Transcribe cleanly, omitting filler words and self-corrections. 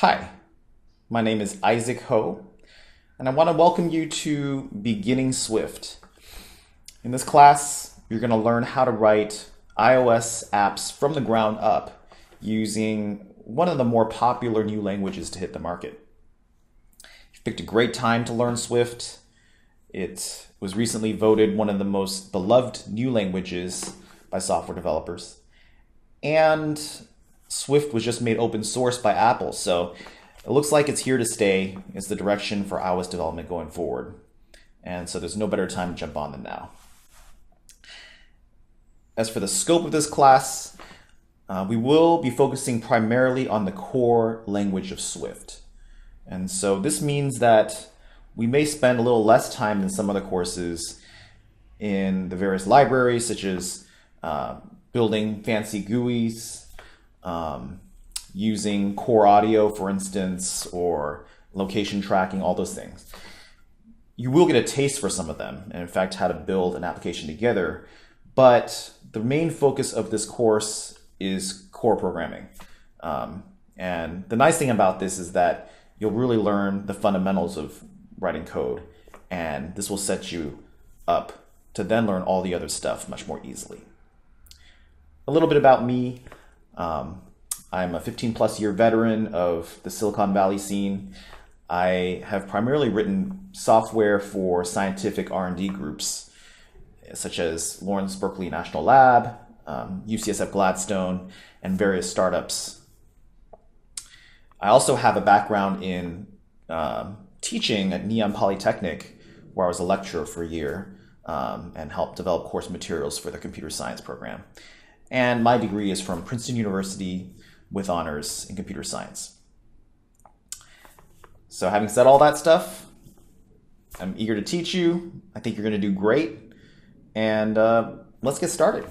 Hi, my name is Isaac Ho, and I want to welcome you to Beginning Swift. In this class, you're going to learn how to write iOS apps from the ground up using one of the more popular new languages to hit the market. You've picked a great time to learn Swift. It was recently voted one of the most beloved new languages by software developers. And Swift was just made open source by Apple, so it looks like it's here to stay. It's the direction for iOS development going forward. And so there's no better time to jump on than now. As for the scope of this class, we will be focusing primarily on the core language of Swift. And so this means that we may spend a little less time than some other courses in the various libraries, such as building fancy GUIs, using core audio, for instance, or location tracking, all those things. You will get a taste for some of them, and in fact, how to build an application together. But the main focus of this course is core programming. And the nice thing about this is that you'll really learn the fundamentals of writing code, and this will set you up to then learn all the other stuff much more easily. A little bit about me. I'm a 15+ year veteran of the Silicon Valley scene. I have primarily written software for scientific R&D groups, such as Lawrence Berkeley National Lab, UCSF Gladstone, and various startups. I also have a background in teaching at Neon Polytechnic, where I was a lecturer for a year and helped develop course materials for the computer science program. And my degree is from Princeton University with honors in computer science. So having said all that stuff, I'm eager to teach you. I think you're going to do great. And let's get started.